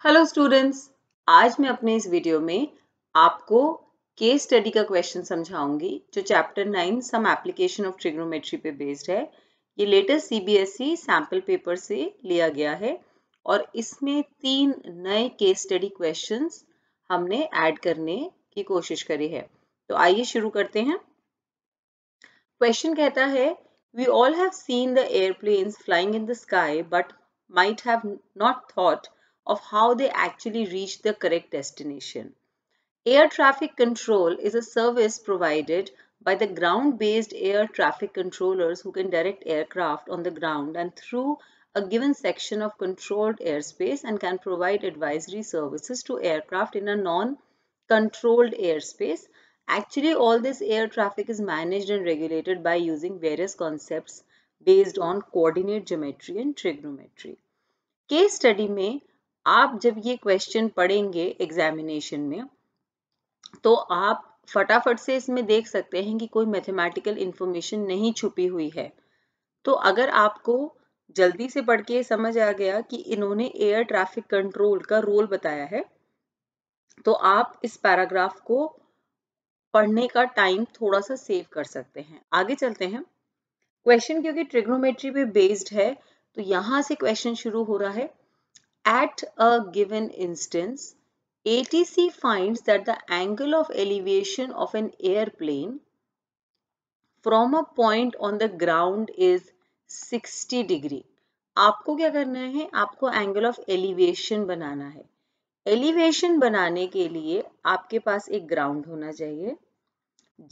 Hello students, आज मैं अपने इस वीडियो में आपको केस स्टडी का क्वेश्चन समझाऊंगी जो chapter 9 some application of trigonometry पे बेस्ड है। ये लेटेस्ट सीबीएसई सैम्पल पेपर से लिया गया है और इसमें 3 नए केस स्टडी क्वेश्चंस हमने ऐड करने की कोशिश करी है। तो आइए शुरू करते हैं। क्वेश्चन कहता है, we all have seen the airplanes flying in the sky but might have not thought of how they actually reach the correct destination. Air traffic control is a service provided by the ground-based air traffic controllers who can direct aircraft on the ground and through a given section of controlled airspace and can provide advisory services to aircraft in a non-controlled airspace. Actually, all this air traffic is managed and regulated by using various concepts based on coordinate geometry and trigonometry. Case study में आप जब ये question पढ़ेंगे examination में तो आप फटाफट से इसमें देख सकते हैं कि कोई मैथमेटिकल इंफॉर्मेशन नहीं छुपी हुई है। तो अगर आपको जल्दी से पढ़ के समझ आ गया कि इन्होंने एयर ट्रैफिक कंट्रोल का रोल बताया है तो आप इस पैराग्राफ को पढ़ने का टाइम थोड़ा सा सेव कर सकते हैं। आगे चलते हैं। क्वेश्चन क्योंकि ट्रिग्नोमेट्री पे बेस्ड है तो यहां से क्वेश्चन शुरू हो रहा है। At a given instance, ATC finds that the angle of elevation of an airplane from a point on the ground is 60 degree. आपको क्या करना है? आपको angle of elevation बनाना है। Elevation बनाने के लिए आपके पास एक ground होना चाहिए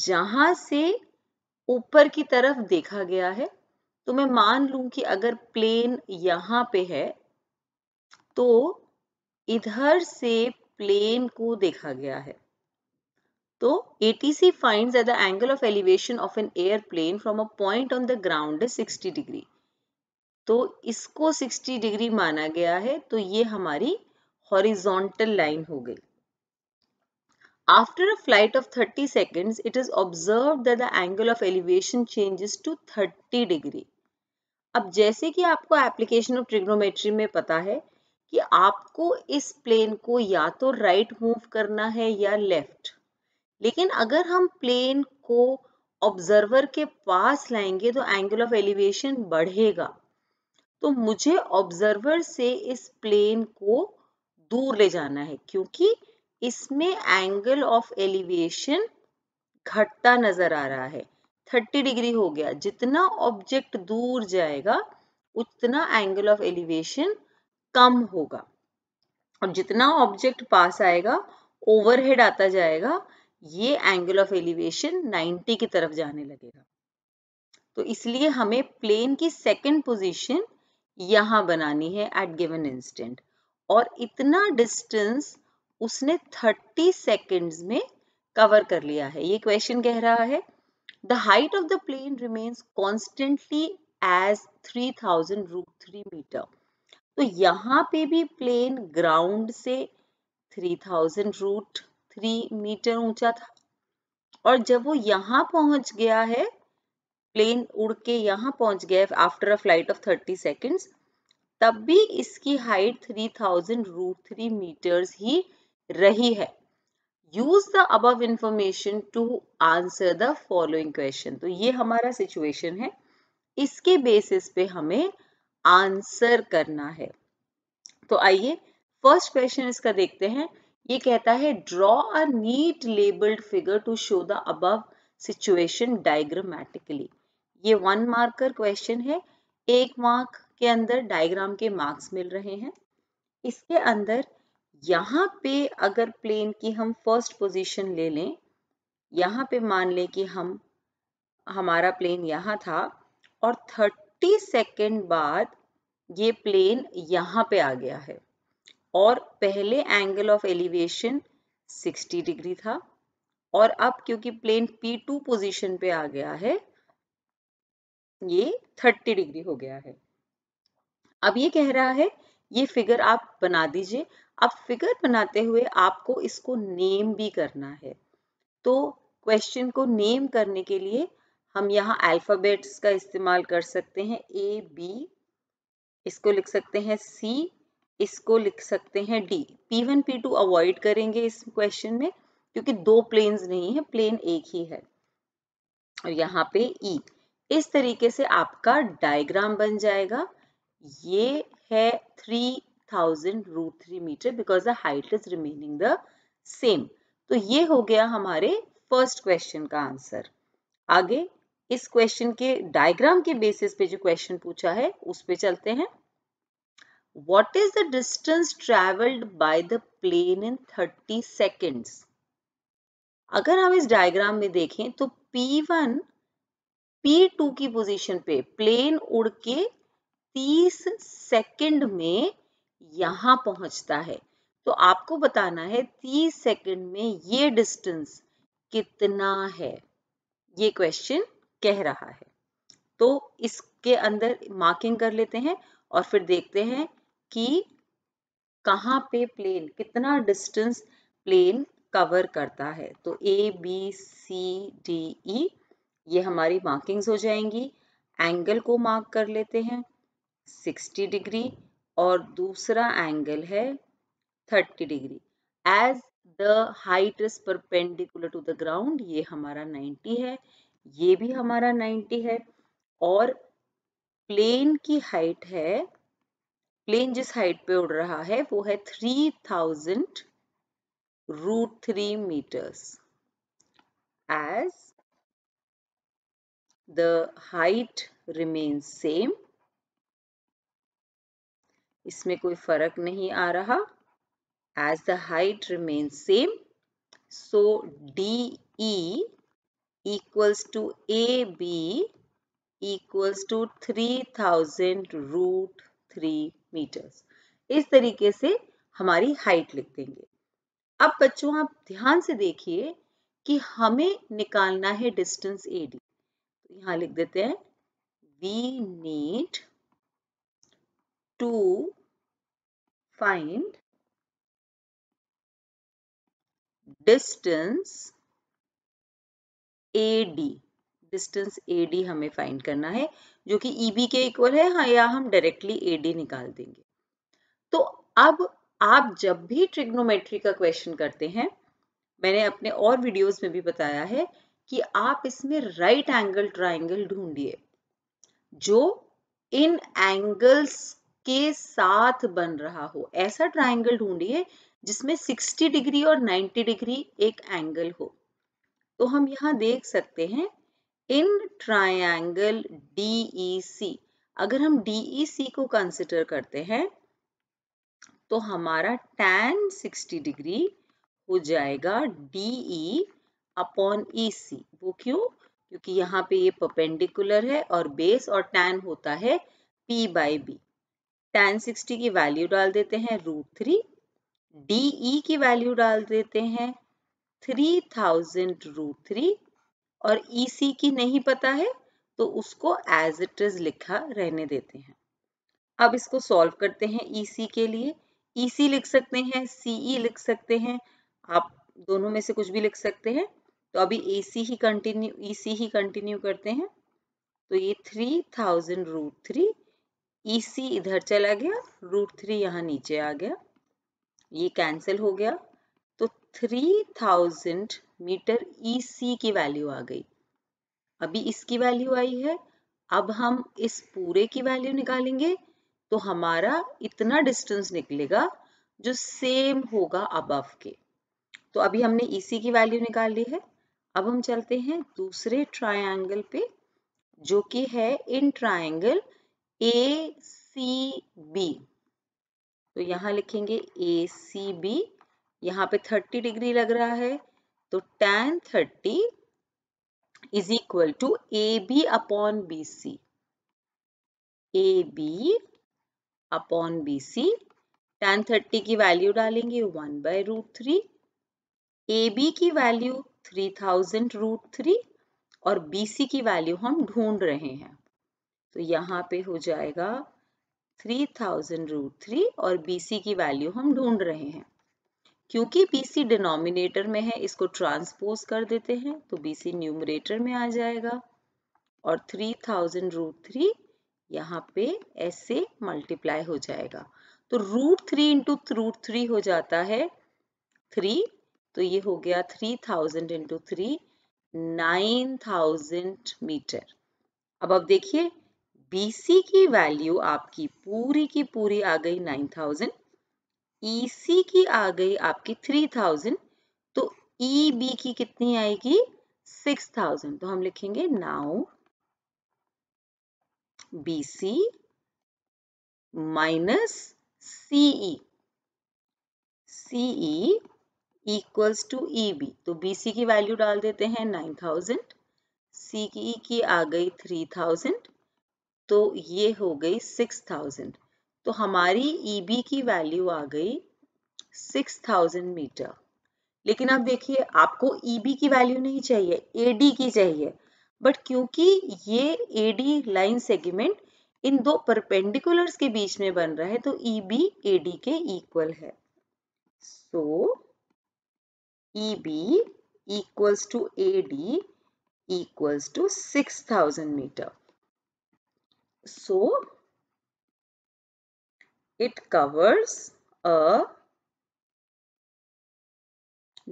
जहां से ऊपर की तरफ देखा गया है। तो मैं मान लूं कि अगर प्लेन यहां पे है तो इधर से प्लेन को देखा गया है। तो ATC finds that the angle of elevation of an airplane from a point on the ground is 60 degree. तो इसको 60 डिग्री माना गया है तो ये हमारी हॉरिजॉन्टल लाइन हो गई। After a flight of 30 seconds, it is observed that the angle of elevation changes to 30 degree. अब जैसे कि आपको एप्लीकेशन ऑफ ट्रिग्नोमेट्री में पता है कि आपको इस प्लेन को या तो राइट मूव करना है या लेफ्ट, लेकिन अगर हम प्लेन को ऑब्जर्वर के पास लाएंगे तो एंगल ऑफ एलिवेशन बढ़ेगा। तो मुझे ऑब्जर्वर से इस प्लेन को दूर ले जाना है क्योंकि इसमें एंगल ऑफ एलिवेशन घटता नजर आ रहा है। 30 डिग्री हो गया। जितना ऑब्जेक्ट दूर जाएगा उतना एंगल ऑफ एलिवेशन कम होगा और जितना ऑब्जेक्ट पास आएगा ओवरहेड आता जाएगा, ये एंगल ऑफ एलिवेशन 90 की तरफ जाने लगेगा। तो इसलिए हमें प्लेन की सेकंड पोजीशन यहां बनानी है एट गिवन इंस्टेंट और इतना डिस्टेंस उसने 30 सेकेंड्स में कवर कर लिया है। ये क्वेश्चन कह रहा है the height of the plane remains constantly as 3000√3 metre. तो यहाँ पे भी प्लेन ग्राउंड से 3000√3 मीटर ऊंचा था और जब वो यहाँ पहुंच गया है, प्लेन उड़ के यहाँ पहुंच गया after a flight of 30 seconds, तब भी इसकी हाइट 3000√3 मीटर्स ही रही है। Use the above information to answer the following question. तो ये हमारा सिचुएशन है, इसके बेसिस पे हमें आंसर करना है। तो आइए फर्स्ट क्वेश्चन इसका देखते हैं। ये कहता है draw a neat labelled figure to show the above situation diagrammatically. ये 1 मार्कर क्वेश्चन है। 1 मार्क के अंदर डायग्राम के मार्क्स मिल रहे हैं। इसके अंदर यहाँ पे अगर प्लेन की हम फर्स्ट पोजीशन ले लें, यहाँ पे मान लें कि हमारा प्लेन यहाँ था और 30 सेकेंड बाद ये प्लेन यहाँ पे आ गया है और पहले एंगल ऑफ एलिवेशन 60 डिग्री था और अब क्योंकि प्लेन P2 पोजीशन पे आ गया है ये 30 डिग्री हो गया है। अब ये कह रहा है ये फिगर आप बना दीजिए। अब फिगर बनाते हुए आपको इसको नेम भी करना है। तो क्वेश्चन को नेम करने के लिए हम यहाँ अल्फाबेट्स का इस्तेमाल कर सकते हैं। A B, इसको लिख सकते हैं C इसको लिख सकते हैं डी। P1 P2 अवॉइड करेंगे इस क्वेश्चन में क्योंकि दो प्लेन्स नहीं है, प्लेन एक ही है। और यहाँ पे ई। इस तरीके से आपका डायग्राम बन जाएगा। ये है 3000√3 metre because the height is remaining the same. तो ये हो गया हमारे फर्स्ट क्वेश्चन का आंसर। आगे इस क्वेश्चन के डायग्राम के बेसिस पे जो क्वेश्चन पूछा है उस पे चलते हैं। What is the distance traveled by the plane in 30 seconds? अगर हम इस डायग्राम में देखें तो P1 P2 की पोजीशन पे प्लेन उड़ के 30 सेकंड में यहां पहुंचता है। तो आपको बताना है 30 सेकंड में ये डिस्टेंस कितना है, ये क्वेश्चन कह रहा है। तो इसके अंदर मार्किंग कर लेते हैं और फिर देखते हैं कि कहाँ पे प्लेन कितना डिस्टेंस प्लेन कवर करता है। तो A B C D E ये हमारी मार्किंग्स हो जाएंगी। एंगल को मार्क कर लेते हैं 60 डिग्री और दूसरा एंगल है 30 degree. As the height is perpendicular to the ground, ये हमारा 90 है, ये भी हमारा 90 है। और प्लेन की हाइट है, प्लेन जिस हाइट पे उड़ रहा है वो है 3000√3 meters. As the height remains same, इसमें कोई फर्क नहीं आ रहा। As the height remains same, so DE equals to AB equals to 3000√3 meters. इस तरीके से हमारी हाइट लिख देंगे। अब बच्चों आप ध्यान से देखिए कि हमें निकालना है डिस्टेंस AD। तो यहां लिख देते हैं we need to find distance AD। Distance AD हमें फाइंड करना है जो कि EB के इक्वल है। हाँ, या हम डायरेक्टली AD निकाल देंगे। तो अब आप जब भी ट्रिग्नोमेट्री का क्वेश्चन करते हैं, मैंने अपने और वीडियोस में भी बताया है कि आप इसमें राइट एंगल ट्राइंगल ढूंढिए जो इन एंगल्स के साथ बन रहा हो। ऐसा ट्राइंगल ढूंढिए जिसमें 60 डिग्री और 90 डिग्री एक एंगल हो। तो हम यहाँ देख सकते हैं इन ट्राइंगल DEC, अगर हम DEC को कंसिडर करते हैं तो हमारा tan 60 डिग्री हो जाएगा DE अपॉन EC। वो क्यों? क्योंकि यहाँ पे ये परपेंडिकुलर है और बेस और tan होता है P/B। tan 60 की वैल्यू डाल देते हैं √3, DE की वैल्यू डाल देते हैं 3000√3 और EC की नहीं पता है तो उसको एज इट इज लिखा रहने देते हैं। अब इसको सॉल्व करते हैं EC के लिए। EC लिख सकते हैं, CE लिख सकते हैं, आप दोनों में से कुछ भी लिख सकते हैं। तो अभी EC ही कंटिन्यू करते हैं। तो ये 3000√3, EC इधर चला गया, √3 यहाँ नीचे आ गया, ये कैंसिल हो गया। तो 3000 मीटर EC की वैल्यू आ गई। अभी इसकी वैल्यू आई है, अब हम इस पूरे की वैल्यू निकालेंगे तो हमारा इतना डिस्टेंस निकलेगा जो सेम होगा अबव के। तो अभी हमने EC की वैल्यू निकाल ली है। अब हम चलते हैं दूसरे ट्रायंगल पे जो कि है इन ट्रायंगल ACB। तो यहाँ लिखेंगे ACB, यहाँ पे 30 डिग्री लग रहा है तो tan 30 is equal to AB upon BC। AB upon BC, tan 30 की वैल्यू डालेंगे 1/√3, AB की वैल्यू 3000√3 और BC की वैल्यू हम ढूंढ रहे हैं। तो यहाँ पे हो जाएगा 3000√3 और BC की वैल्यू हम ढूंढ रहे हैं। क्योंकि BC डिनोमिनेटर में है, इसको ट्रांसपोज कर देते हैं तो BC न्यूमरेटर में आ जाएगा और 3000√3 यहाँ पे ऐसे मल्टीप्लाई हो जाएगा। तो √3 इंटू √3 हो जाता है 3, तो ये हो गया 3000 इंटू 3, 9000 मीटर। अब देखिए BC की वैल्यू आपकी पूरी की पूरी आ गई 9000, EC की आ गई आपकी 3000, तो EB की कितनी आएगी 6000। तो हम लिखेंगे now BC minus CE, CE equals to EB। तो BC की वैल्यू डाल देते हैं 9000, CE की आ गई 3000, तो ये हो गई 6000। तो हमारी EB की वैल्यू आ गई 6000 मीटर। लेकिन अब देखिए आपको EB की वैल्यू नहीं चाहिए, AD की चाहिए, बट क्योंकि ये AD लाइन सेगमेंट इन दो परपेंडिकुलर्स के बीच में बन रहा है तो EB AD के इक्वल है। सो EB equals to AD equals to 6000 meter. So it covers a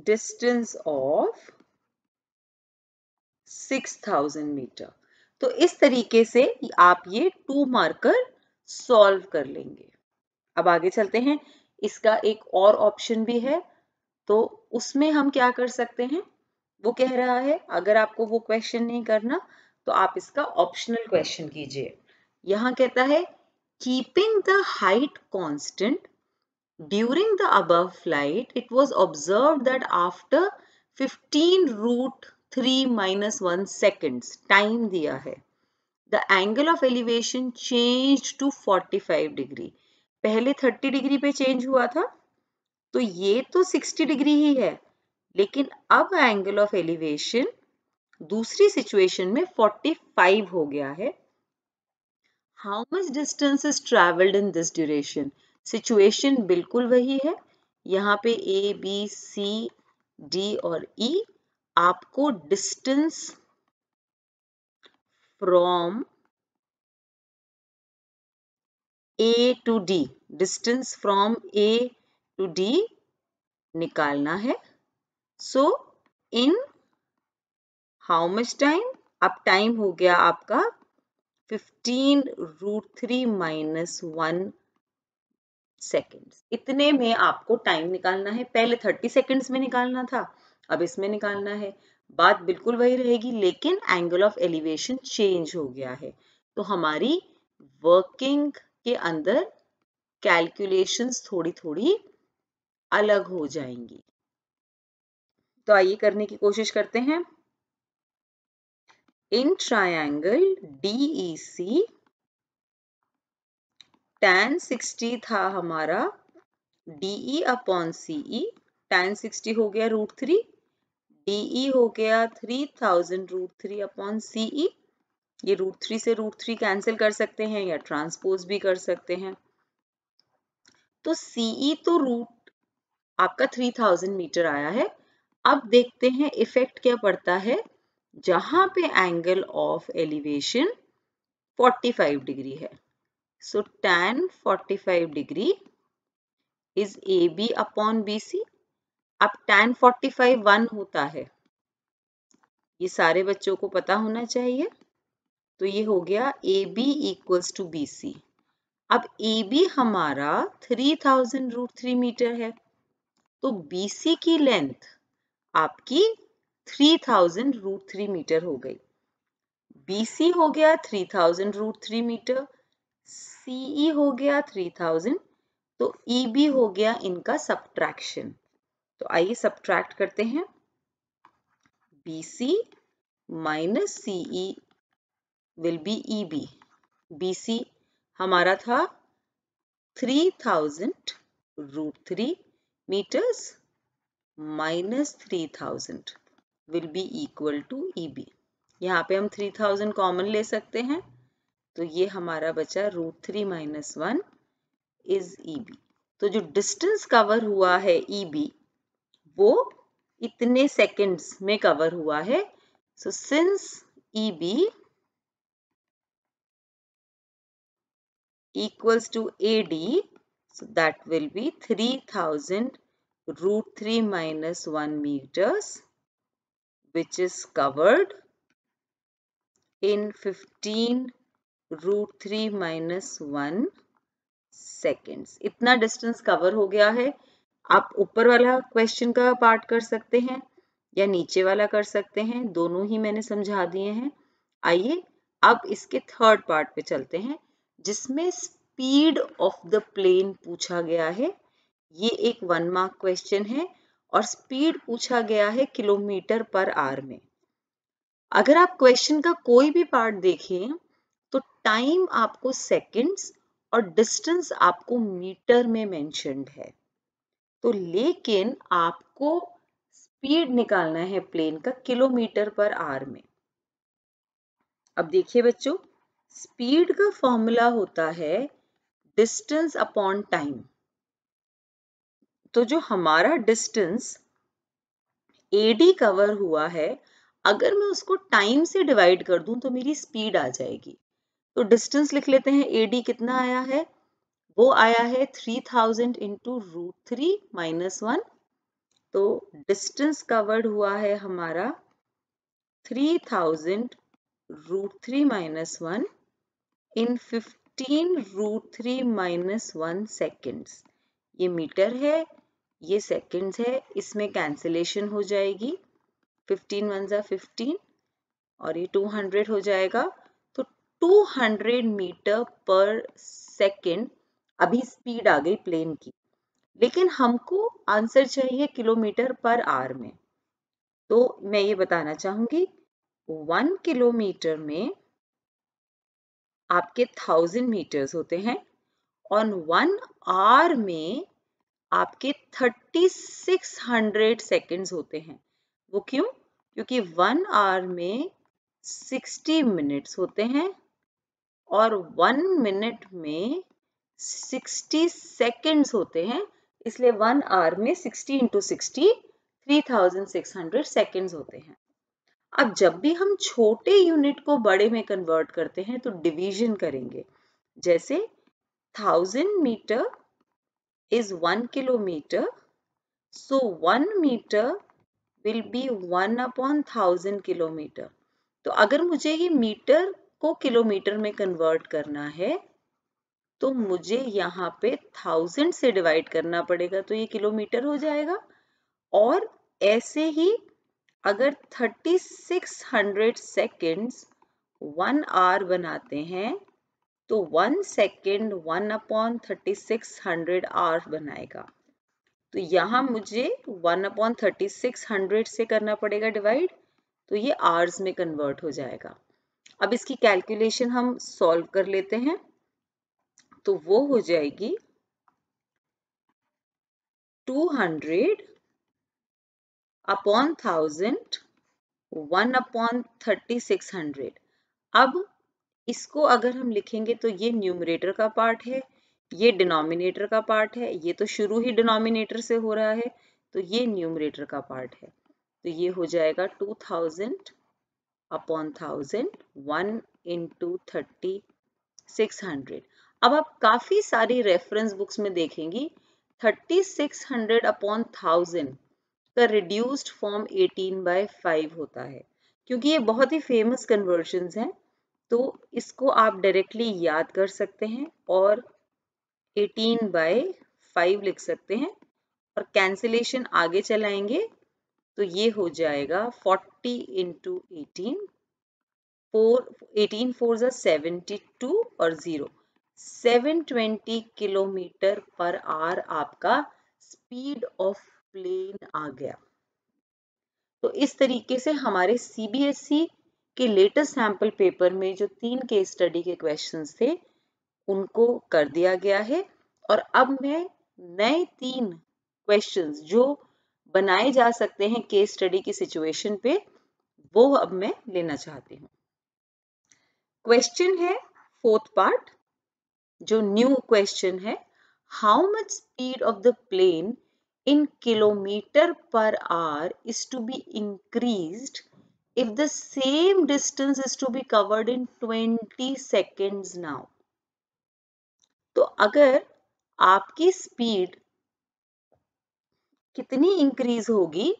distance of 6000 metre. तो इस तरीके से आप ये 2 मार्कर सॉल्व कर लेंगे। अब आगे चलते हैं। इसका एक और ऑप्शन भी है, तो उसमें हम क्या कर सकते हैं, वो कह रहा है अगर आपको वो क्वेश्चन नहीं करना तो आप इसका ऑप्शनल क्वेश्चन कीजिए। यहाँ कहता है keeping the height constant during the above flight it was observed that after 15 √3 - 1 seconds time दिया है the angle of elevation changed to 45 degree. पहले 30 डिग्री पे चेंज हुआ था, तो ये तो 60 डिग्री ही है, लेकिन अब एंगल ऑफ एलिवेशन दूसरी सिचुएशन में 45 हो गया है। How much distance is travelled in this duration? Situation बिल्कुल वही है। यहाँ पे A, B, C, D और E आपको distance from A to D, distance from A to D निकालना है। So in how much time? अब टाइम हो गया आपका 15 √3 - 1 सेकेंड्स। इतने में आपको टाइम निकालना है। पहले 30 सेकेंड्स में निकालना था, अब इसमें निकालना है। बात बिल्कुल वही रहेगी, लेकिन एंगल ऑफ एलिवेशन चेंज हो गया है। तो हमारी वर्किंग के अंदर कैलकुलेशंस थोड़ी थोड़ी अलग हो जाएंगी। तो आइए करने की कोशिश करते हैं। इन ट्रायंगल DEC tan 60 था हमारा DE अपॉन CE, tan 60 हो गया √3, DE हो गया 3000 √3 अपॉन CE। ये √3 से √3 कैंसिल कर सकते हैं या ट्रांसपोज भी कर सकते हैं। तो CE तो रूट आपका 3000 मीटर आया है। अब देखते हैं इफेक्ट क्या पड़ता है जहां पे एंगल ऑफ एलिवेशन 45 डिग्री है। सो tan 45 degree is AB upon BC। अब tan 45 1 होता है, ये सारे बच्चों को पता होना चाहिए। तो ये हो गया AB इक्वल्स टू BC। अब AB हमारा 3000 √3 मीटर है, तो BC की लेंथ आपकी 3000 √3 मीटर हो गई। BC हो गया 3000 √3 मीटर, CE हो गया 3000, तो EB हो गया इनका सब्ट्रैक्शन। तो आइए सब्ट्रैक्ट करते हैं। BC minus CE will be EB। BC हमारा था 3000 √3 meters minus 3000 will be equal to EB। यहाँ पे हम 3000 कॉमन ले सकते हैं, तो ये हमारा बचा √3 - 1 इज EB। तो जो डिस्टेंस कवर हुआ है EB वो इतने सेकेंड्स में कवर हुआ है। So since EB equals to AD, So that will be 3000 root 3 minus 1 meters, which is covered in 15 root 3 minus 1 seconds. इतना डिस्टेंस कवर हो गया है। आप ऊपर वाला क्वेश्चन का पार्ट कर सकते हैं या नीचे वाला कर सकते हैं, दोनों ही मैंने समझा दिए हैं। आइए अब इसके थर्ड पार्ट पे चलते हैं, जिसमें स्पीड ऑफ द प्लेन पूछा गया है। ये एक 1 मार्क क्वेश्चन है और स्पीड पूछा गया है किलोमीटर पर आवर में। अगर आप क्वेश्चन का कोई भी पार्ट देखें तो टाइम आपको सेकंड्स और डिस्टेंस आपको मीटर में मेंशन्ड है। तो लेकिन आपको स्पीड निकालना है प्लेन का किलोमीटर पर आवर में। अब देखिए बच्चों, स्पीड का फॉर्मूला होता है डिस्टेंस अपॉन टाइम। तो जो हमारा डिस्टेंस AD कवर हुआ है, अगर मैं उसको टाइम से डिवाइड कर दूं तो मेरी स्पीड आ जाएगी। तो डिस्टेंस लिख लेते हैं, AD कितना आया है, वो आया है 3000 इंटू रूट 3 माइनस 1। तो डिस्टेंस कवर्ड हुआ है हमारा 3000 रूट 3 माइनस 1 इन 15 रूट 3 माइनस 1 सेकेंड्स। ये मीटर है, ये सेकेंड्स है, इसमें कैंसिलेशन हो जाएगी। 15 1 जा 15 और ये 200 हो जाएगा। तो 200 मीटर पर सेकेंड अभी स्पीड आ गई प्लेन की, लेकिन हमको आंसर चाहिए किलोमीटर पर आवर में। तो मैं ये बताना चाहूंगी 1 किलोमीटर में आपके 1000 मीटर्स होते हैं और 1 आवर में आपके 3600 सेकेंड्स होते हैं। वो क्यों? क्योंकि 1 आवर में 60 मिनट्स होते हैं और 1 मिनट में 60 सेकेंड्स होते हैं, इसलिए 1 आवर में 60 इंटू 60 3600 सेकेंड्स होते हैं। अब जब भी हम छोटे यूनिट को बड़े में कन्वर्ट करते हैं तो डिवीजन करेंगे। जैसे 1000 metre is 1 kilometer, so 1 meter will be 1 upon 1000 kilometer। तो अगर मुझे ये मीटर को किलोमीटर में कन्वर्ट करना है तो मुझे यहाँ पे 1000 से डिवाइड करना पड़ेगा, तो ये किलोमीटर हो जाएगा। और ऐसे ही अगर 3600 सेकेंड्स 1 आवर बनाते हैं तो 1 सेकेंड 1 अपॉन 3600 आवर बनाएगा। तो यहाँ मुझे 1 अपॉन 3600 से करना पड़ेगा डिवाइड, तो ये आवर्स में कन्वर्ट हो जाएगा। अब इसकी कैलकुलेशन हम सॉल्व कर लेते हैं, तो वो हो जाएगी 200 अपॉन 1000 1 अपॉन 3600। अब इसको अगर हम लिखेंगे तो ये न्यूमरेटर का पार्ट है, ये डिनोमिनेटर का पार्ट है, ये तो शुरू ही डिनोमिनेटर से हो रहा है, तो ये न्यूमरेटर का पार्ट है। तो ये हो जाएगा 2000 अपॉन 1000 1 इंटू 3600। अब आप काफी सारी रेफरेंस बुक्स में देखेंगी 3600 अपॉन 1000 का रिड्यूस्ड फॉर्म 18/5 होता है, क्योंकि ये बहुत ही फेमस कन्वर्जन्स हैं। तो इसको आप डायरेक्टली याद कर सकते हैं और 18/5 लिख सकते हैं और कैंसिलेशन आगे चलाएंगे तो ये हो जाएगा 40 इंटू 18 4 जा 72 और 0 720 किलोमीटर पर आवर आपका स्पीड ऑफ प्लेन आ गया। तो इस तरीके से हमारे CBSE के लेटेस्ट सैंपल पेपर में जो 3 केस स्टडी के क्वेश्चंस थे उनको कर दिया गया है। और अब मैं नए 3 क्वेश्चंस जो बनाए जा सकते हैं केस स्टडी की सिचुएशन पे, वो अब मैं लेना चाहती हूँ। क्वेश्चन है 4th पार्ट, जो न्यू क्वेश्चन है, how much speed of the plane in kilometer per hour is to be increased if the same distance is to be covered in 20 seconds now। तो अगर आपकी स्पीड कितनी increase होगी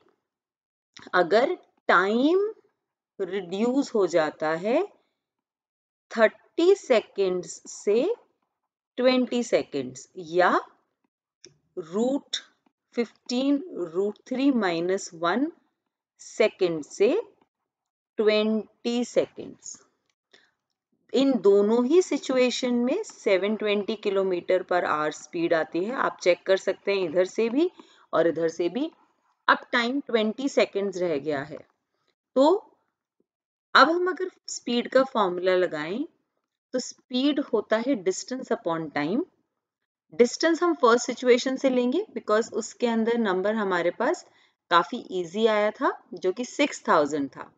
अगर time reduce हो जाता है 30 सेकेंड्स से 20 सेकेंड्स या √15√3 - 1 सेकेंड से 20 सेकेंड्स। इन दोनों ही सिचुएशन में 720 किलोमीटर पर आवर स्पीड आती है। आप चेक कर सकते हैं इधर से भी और इधर से भी। अब टाइम 20 सेकेंड्स रह गया है, तो अब हम अगर स्पीड का फॉर्मूला लगाएं तो स्पीड होता है डिस्टेंस अपॉन टाइम। डिस्टेंस हम फर्स्ट सिचुएशन से लेंगे बिकॉज उसके अंदर नंबर हमारे पास काफी इजी आया था जो कि 6000 था।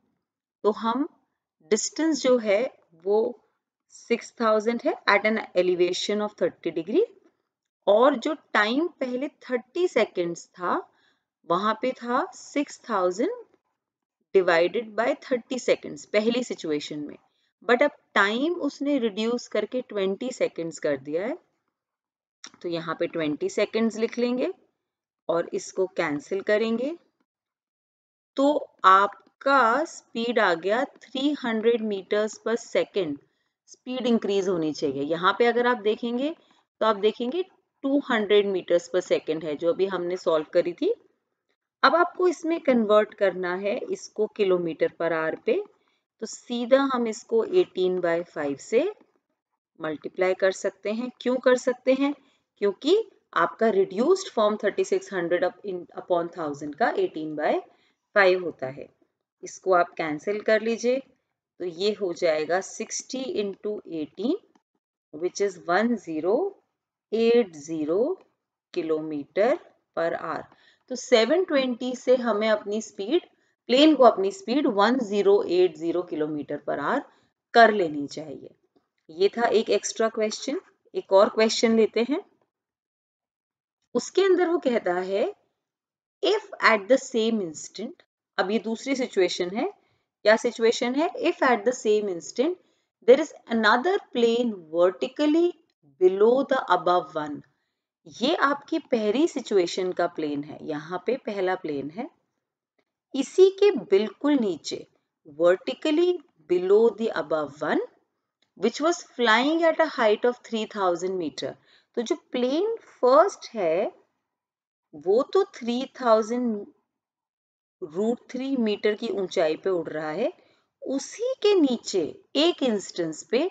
तो हम डिस्टेंस जो है वो 6000 है at an elevation of 30 degree, और जो टाइम पहले 30 सेकेंड्स था वहां पे था 6000 डिवाइडेड बाय 30 सेकेंड्स पहली सिचुएशन में। बट अब टाइम उसने रिड्यूस करके 20 सेकेंड्स कर दिया है, तो यहाँ पे 20 सेकेंड्स लिख लेंगे और इसको कैंसिल करेंगे तो आपका स्पीड आ गया 300 मीटर्स पर सेकेंड। स्पीड इंक्रीज होनी चाहिए। यहाँ पे अगर आप देखेंगे तो आप देखेंगे 200 मीटर्स पर सेकेंड है जो अभी हमने सॉल्व करी थी। अब आपको इसमें कन्वर्ट करना है इसको किलोमीटर पर आवर पे, तो सीधा हम इसको 18/5 से मल्टीप्लाई कर सकते हैं। क्यों कर सकते हैं? क्योंकि आपका रिड्यूस्ड फॉर्म 3600 अपॉन 1000 का 18/5 होता है। इसको आप कैंसिल कर लीजिए तो ये हो जाएगा 60 × 18 which is 1080 kilometre per hour. तो 720 से हमें अपनी स्पीड, प्लेन को अपनी स्पीड 1080 किलोमीटर पर आवर कर लेनी चाहिए। ये था एक एक्स्ट्रा क्वेश्चन। एक और क्वेश्चन लेते हैं। उसके अंदर वो कहता है if at the same instant, अब ये दूसरी सिचुएशन है। क्या सिचुएशन है? If at the same instant there is another plane vertically below the above one. ये आपकी पहली सिचुएशन का प्लेन है। यहाँ पे पहला प्लेन है, इसी के बिल्कुल नीचे vertically below the above one which was flying at a height of 3000 metre. तो जो प्लेन फर्स्ट है वो तो 3000√3 मीटर की ऊंचाई पे उड़ रहा है, उसी के नीचे एक इंस्टेंस पे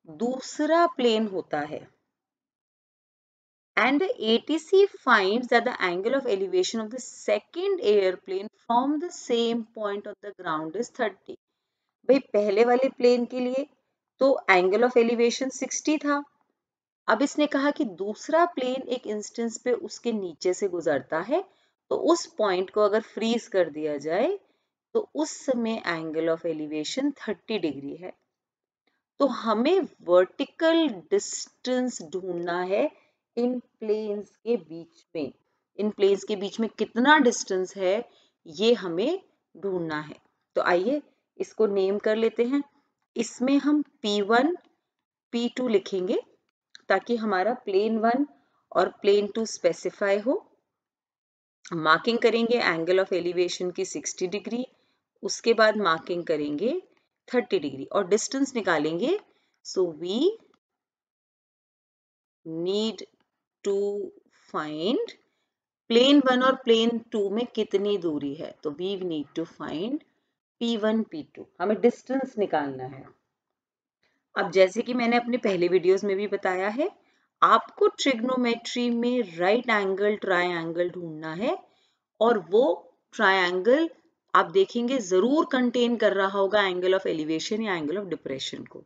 दूसरा प्लेन होता है। And the ATC finds that the angle of elevation of the second airplane from the same point on the ground is 30। भाई पहले वाले प्लेन के लिए तो एंगल ऑफ एलिवेशन 60 था। अब इसने कहा कि दूसरा प्लेन एक इंस्टेंस पे उसके नीचे से गुजरता है, तो उस पॉइंट को अगर फ्रीज कर दिया जाए तो उस समय एंगल ऑफ एलिवेशन 30 डिग्री है। तो हमें वर्टिकल डिस्टेंस ढूंढना है इन प्लेन्स के बीच में। इन प्लेन्स के बीच में कितना डिस्टेंस है ये हमें ढूंढना है। तो आइए इसको नेम कर लेते हैं। इसमें हम P1 P2 लिखेंगे ताकि हमारा प्लेन 1 और प्लेन 2 स्पेसिफाई हो। मार्किंग करेंगे एंगल ऑफ एलिवेशन की 60 डिग्री, उसके बाद मार्किंग करेंगे 30 डिग्री और डिस्टेंस निकालेंगे। So we need to find plane 1 और प्लेन 2 में कितनी दूरी है। तो we need to find P1 P2, हमें डिस्टेंस निकालना है। अब जैसे कि मैंने अपने पहले वीडियोस में भी बताया है, आपको ट्रिग्नोमेट्री में राइट एंगल ट्रायंगल ढूंढना है और वो ट्रायंगल आप देखेंगे जरूर कंटेन कर रहा होगा एंगल ऑफ एलिवेशन या एंगल ऑफ डिप्रेशन को।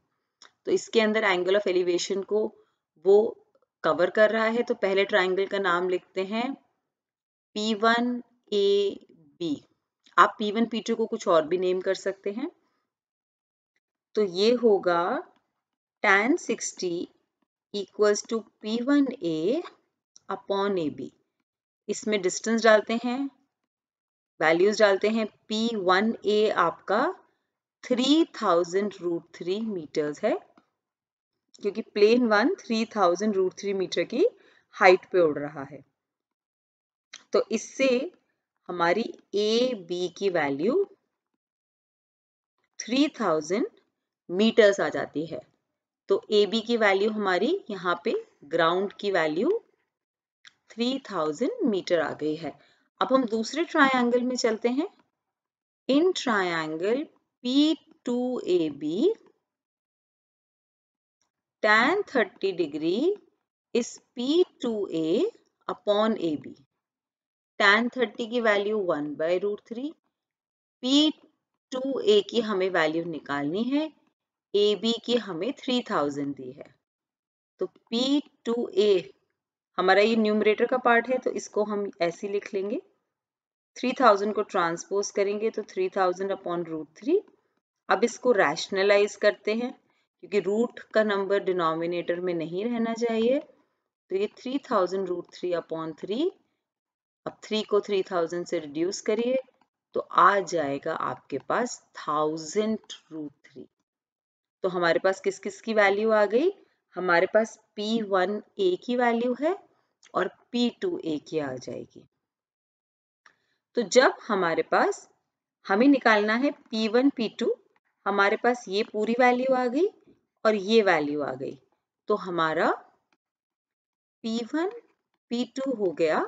तो इसके अंदर एंगल ऑफ एलिवेशन को वो कवर कर रहा है। तो पहले ट्रायंगल का नाम लिखते हैं P1AB। आप P1 P2 को कुछ और भी नेम कर सकते हैं। तो ये होगा tan 60 equals to P1A upon AB। इसमें डिस्टेंस डालते हैं, वैल्यूज डालते हैं। P1A आपका 3000√3 मीटर्स है क्योंकि प्लेन 1 3000√3 मीटर की हाइट पे उड़ रहा है। तो इससे हमारी ए बी की वैल्यू 3000 मीटर्स आ जाती है। तो ए बी की वैल्यू हमारी यहाँ पे ग्राउंड की वैल्यू 3000 मीटर आ गई है। अब हम दूसरे ट्रायंगल में चलते हैं। In triangle P2AB tan 30 degree is P2A upon AB. tan 30 की वैल्यू 1/√3, P2A की हमें वैल्यू निकालनी है, AB की हमें 3000 दी है। तो P2A हमारा ये न्यूमरेटर का पार्ट है, तो इसको हम ऐसे लिख लेंगे। 3000 को ट्रांसपोज करेंगे तो 3000 अपॉन √3। अब इसको रैशनलाइज करते हैं क्योंकि रूट का नंबर डिनोमिनेटर में नहीं रहना चाहिए। तो ये 3000 √3 अपॉन 3, अब 3 को 3000 से रिड्यूस करिए तो आ जाएगा आपके पास 1000 √3। तो हमारे पास किस किस की वैल्यू आ गई? हमारे पास P1A की वैल्यू है और P2A की आ जाएगी। तो जब हमारे पास हमें निकालना है P1 P2, हमारे पास ये पूरी वैल्यू आ गई और ये वैल्यू आ गई। तो हमारा P1 P2 हो गया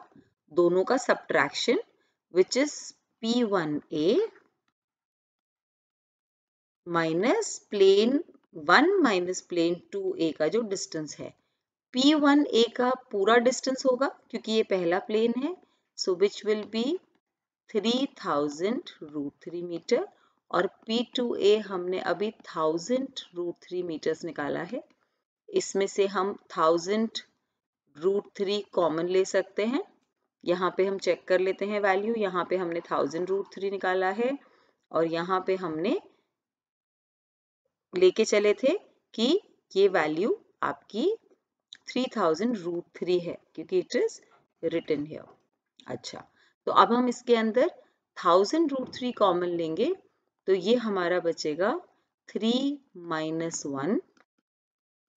दोनों का subtraction, which is P1A minus plane 1 minus plane 2A का जो डिस्टेंस है। P1A का पूरा डिस्टेंस होगा क्योंकि ये पहला प्लेन है, सो विच विल बी 3000 √3 मीटर, और P2A हमने अभी 1000 √3 मीटर्स निकाला है। इसमें से हम 1000 √3 कॉमन ले सकते हैं। यहाँ पे हम चेक कर लेते हैं वैल्यू। यहाँ पे हमने 1000 √3 निकाला है और यहाँ पे हमने लेके चले थे कि ये वैल्यू आपकी 3000 √3 है क्योंकि इट इज रिटन हियर। अच्छा, तो अब हम इसके अंदर 1000 √3 कॉमन लेंगे तो ये हमारा बचेगा 3 minus 1।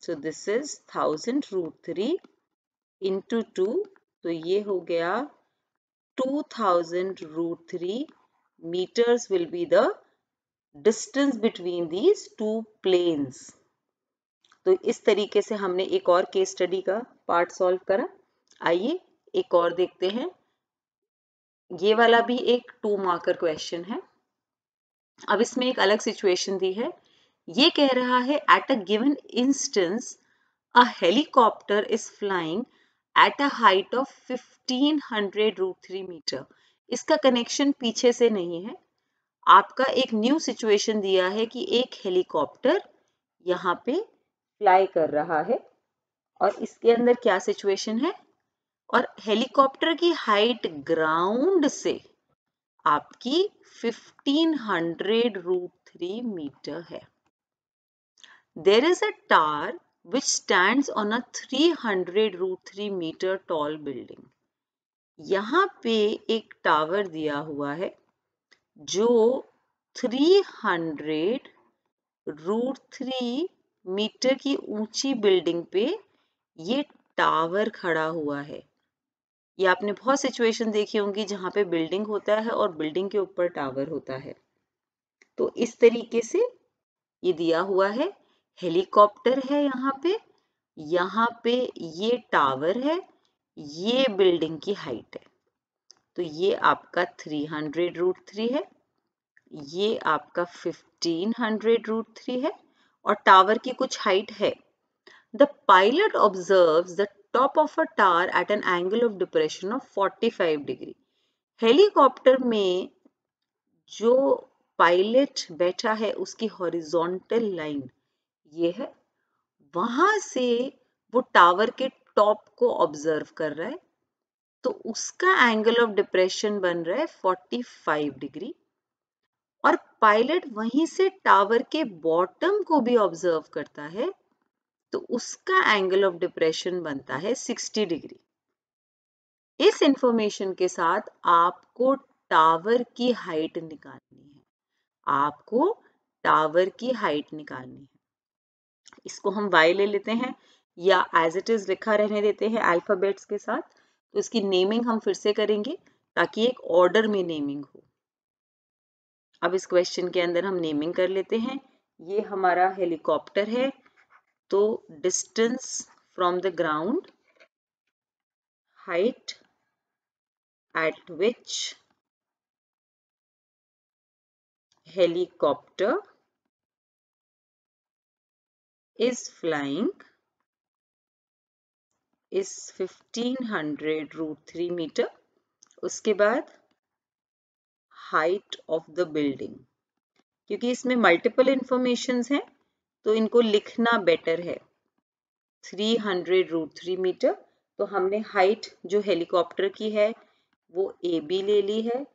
So this is 1000 √3 into 2, तो ये हो गया 2000 √3 meters will be the distance between these two planes। तो इस तरीके से हमने एक और केस स्टडी का पार्ट सॉल्व करा। आइए एक और देखते हैं। ये वाला भी एक 2 मार्कर क्वेश्चन है। अब इसमें एक अलग सिचुएशन दी है। ये कह रहा है at a given instance a helicopter is flying at a height of 1500 √3 metre. इसका कनेक्शन पीछे से नहीं है। आपका एक न्यू सिचुएशन दिया है कि एक हेलीकॉप्टर यहाँ पे फ्लाई कर रहा है और इसके अंदर क्या सिचुएशन है, और हेलीकॉप्टर की हाइट ग्राउंड से आपकी 1500 √3 मीटर है। There is a tower which stands on a 300 √3 meter tall building। यहाँ पे एक टावर दिया हुआ है जो 300 √3 मीटर की ऊंची बिल्डिंग पे ये टावर खड़ा हुआ है। ये आपने बहुत सिचुएशन देखी होंगी जहां पे बिल्डिंग होता है और बिल्डिंग के ऊपर टावर होता है। तो इस तरीके से ये दिया हुआ है, हेलीकॉप्टर है यहाँ पे ये टावर है, ये बिल्डिंग की हाइट है। तो ये आपका 300 √3 है, ये आपका 1500 √3 है और टावर की कुछ हाइट है। The pilot observes the top of a tower at an angle of depression of 45 degree। Helicopter में जो पायलट बैठा है उसकी हॉरिजॉन्टल लाइन ये है, वहां से वो टावर के टॉप को ऑब्जर्व कर रहा है, तो उसका एंगल ऑफ डिप्रेशन बन रहा है 45 डिग्री, और पायलट वहीं से टावर के बॉटम को भी ऑब्जर्व करता है तो उसका एंगल ऑफ डिप्रेशन बनता है 60 डिग्री। इस इंफॉर्मेशन के साथ आपको टावर की हाइट निकालनी है, आपको टावर की हाइट निकालनी है। इसको हम y ले लेते हैं या एज इट इज लिखा रहने देते हैं अल्फाबेट्स के साथ। तो इसकी नेमिंग हम फिर से करेंगे ताकि एक ऑर्डर में नेमिंग हो। अब इस क्वेश्चन के अंदर हम नेमिंग कर लेते हैं। ये हमारा हेलीकॉप्टर है, तो distance from the ground, height at which helicopter is flying is 1500√3 metre. उसके बाद हाइट ऑफ द बिल्डिंग, क्योंकि इसमें मल्टीपल इंफॉर्मेशंस हैं तो इनको लिखना बेटर है। 300√3 मीटर, तो हमने हाइट जो हेलीकॉप्टर की है वो AB ले ली है।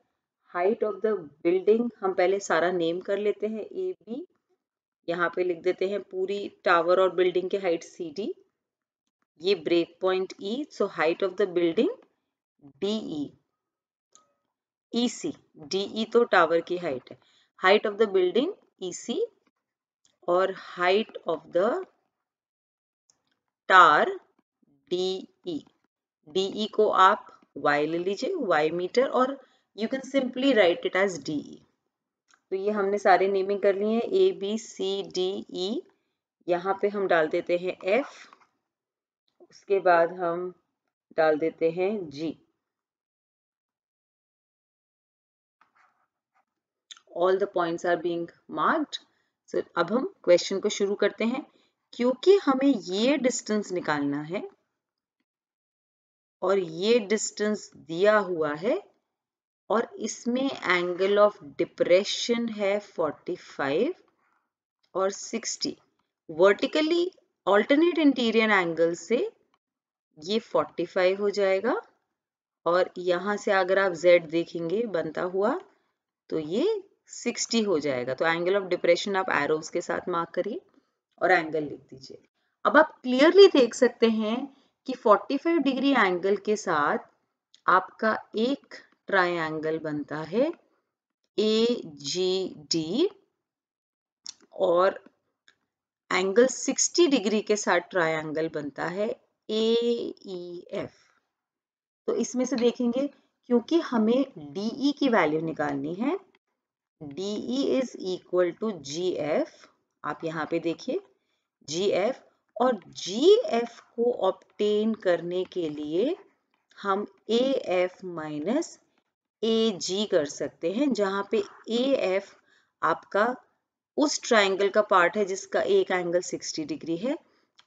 हाइट ऑफ द बिल्डिंग हम पहले सारा नेम कर लेते हैं AB, यहाँ पे लिख देते हैं पूरी टावर और बिल्डिंग की हाइट CD, ये break point E, so height of the building DE, EC, DE तो टावर की हाइट है, height of the building EC और height of the tower DE। DE को आप Y ले लीजिए, Y मीटर, और you can simply write it as DE। तो ये हमने सारे नेमिंग कर लिए हैं ABCDE। यहाँ पे हम डाल देते हैं F, उसके बाद हम डाल देते हैं G। All the points are being marked. So, अब हम क्वेश्चन को शुरू करते हैं। क्योंकि हमें ये डिस्टेंस निकालना है और ये डिस्टेंस दिया हुआ है और इसमें एंगल ऑफ डिप्रेशन है 45 और 60, वर्टिकली ऑल्टरनेट इंटीरियर एंगल से ये 45 हो जाएगा और यहाँ से अगर आप Z देखेंगे बनता हुआ तो ये 60 हो जाएगा। तो एंगल ऑफ डिप्रेशन आप एरोज के साथ मार्क करिए और एंगल लिख दीजिए। अब आप क्लियरली देख सकते हैं कि 45 डिग्री एंगल के साथ आपका एक ट्रायंगल बनता है AGD और एंगल 60 डिग्री के साथ ट्रायंगल बनता है AEF। तो इसमें से देखेंगे क्योंकि हमें DE की वैल्यू निकालनी है, DE is equal to GF, आप यहाँ पे देखिए GF, और GF को ऑब्टेन करने के लिए हम AF माइनस AG कर सकते हैं, जहाँ पे AF आपका उस ट्रायंगल का पार्ट है जिसका एक एंगल 60 डिग्री है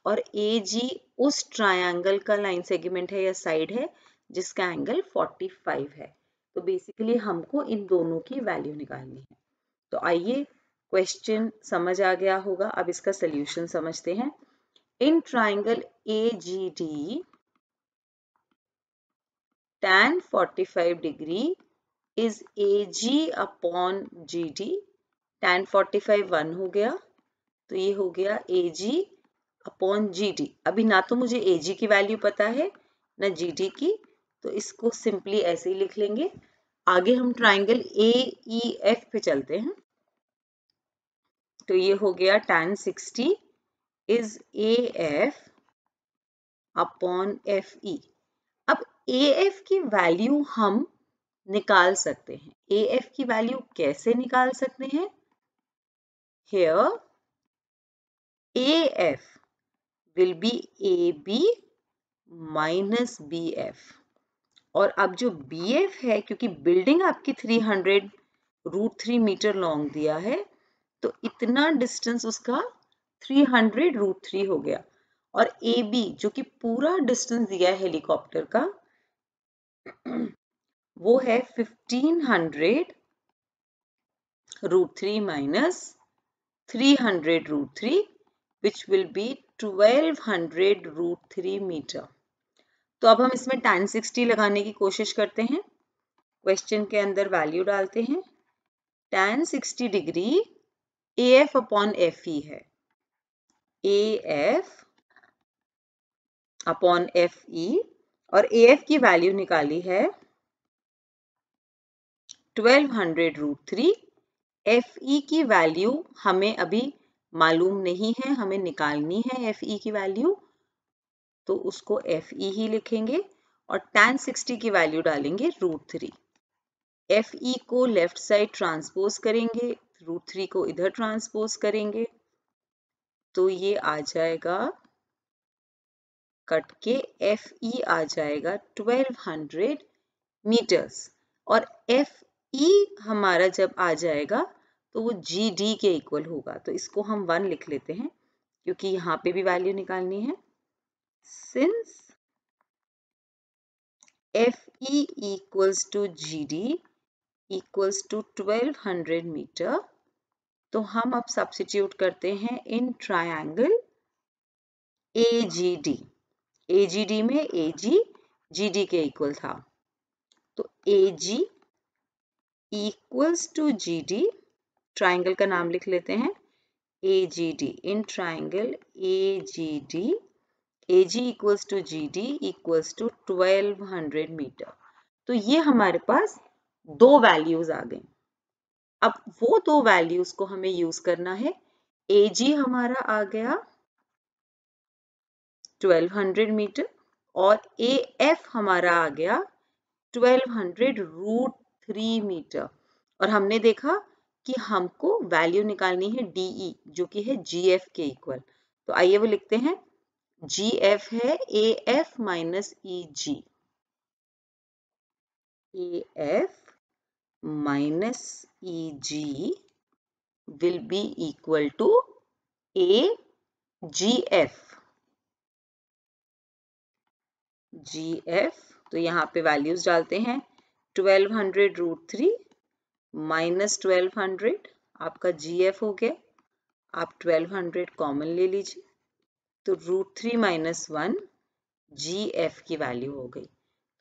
और AG उस ट्रायंगल का लाइन सेगमेंट है या साइड है जिसका एंगल 45 है। तो बेसिकली हमको इन दोनों की वैल्यू निकालनी है। तो आइए क्वेश्चन समझ आ गया होगा, अब इसका सॉल्यूशन समझते हैं। In triangle AGD tan 45 degree is AG upon GD। tan 45 1 हो गया, तो ये हो गया AG अपॉन GD। अभी ना तो मुझे AG की वैल्यू पता है ना GD की, तो इसको सिंपली ऐसे ही लिख लेंगे। आगे हम ट्रायंगल AEF पे चलते हैं। तो ये हो गया tan 60 is AF upon FE। अब AF की वैल्यू हम निकाल सकते हैं। AF की वैल्यू कैसे निकाल सकते हैं? Here AF will be AB minus BF, और अब जो BF है, क्योंकि बिल्डिंग आपकी 300√3 मीटर लॉन्ग दिया है, तो इतना डिस्टेंस उसका 300√3 हो गया, और AB जो कि पूरा डिस्टेंस दिया है हेलीकॉप्टर का वो है 1500√3 minus 300√3 which will be 1200√3 metre. तो अब हम इसमें tan 60 लगाने की कोशिश करते हैं। क्वेश्चन के अंदर वैल्यू डालते हैं। tan 60 degree AF upon FE है, AF अपॉन FE, और AF की वैल्यू निकाली है 1200√3। FE की वैल्यू हमें अभी मालूम नहीं है, हमें निकालनी है FE की वैल्यू, तो उसको FE ही लिखेंगे और tan 60 की वैल्यू डालेंगे √3। FE को लेफ्ट साइड ट्रांसपोज करेंगे, √3 को इधर ट्रांसपोज करेंगे, तो ये आ जाएगा कट के FE आ जाएगा 1200 मीटर्स और FE हमारा जब आ जाएगा तो वो GD के इक्वल होगा। तो इसको हम 1 लिख लेते हैं क्योंकि यहाँ पे भी वैल्यू निकालनी है। Since FE equals to GD equals to 1200 metre, तो हम अब सब्स्टिट्यूट करते हैं इन ट्रायंगल AGD। AGD में AG GD के इक्वल था, तो AG equals to GD, triangle का नाम लिख लेते हैं AGD। In triangle AGD AG equals to GD equals to 1200 metre. तो ये हमारे पास दो वैल्यूज आ गई। अब वो दो वैल्यूज को हमें यूज करना है। AG हमारा आ गया 1200 मीटर और AF हमारा आ गया 1200 √3 मीटर। और हमने देखा कि हमको वैल्यू निकालनी है DE जो कि है GF के इक्वल। तो आइए वो लिखते हैं। GF है AF minus EG। AF minus EG will be equal to AGF। GF, तो यहाँ पे वैल्यूज डालते हैं 1200 √3 माइनस 1200, आपका GF हो गया। आप 1200 कॉमन ले लीजिए, तो √3 माइनस 1 GF की वैल्यू हो गई।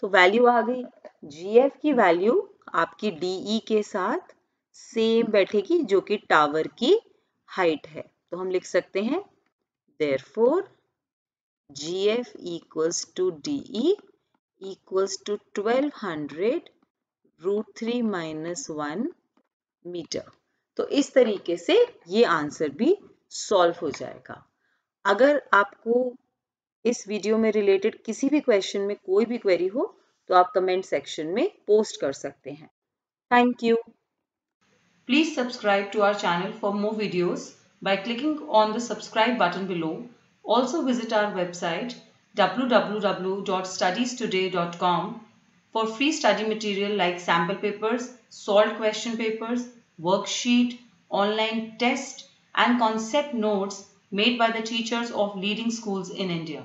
तो वैल्यू आ गई। GF की वैल्यू आपकी DE के साथ सेम बैठेगी जो कि टावर की हाइट है। तो हम लिख सकते हैं therefore GF equals to DE equals to 1200 √3 minus 1 metre. तो इस तरीके से ये आंसर भी सॉल्व हो जाएगा। अगर आपको इस वीडियो में रिलेटेड किसी भी क्वेश्चन में कोई भी क्वेरी हो तो आप कमेंट सेक्शन में पोस्ट कर सकते हैं। Thank you. Please subscribe to our channel for more videos by clicking on the subscribe button below. Also visit our website www.studiestoday.com for free study material like sample papers, solved question papers, worksheet, online test and concept notes made by the teachers of leading schools in India.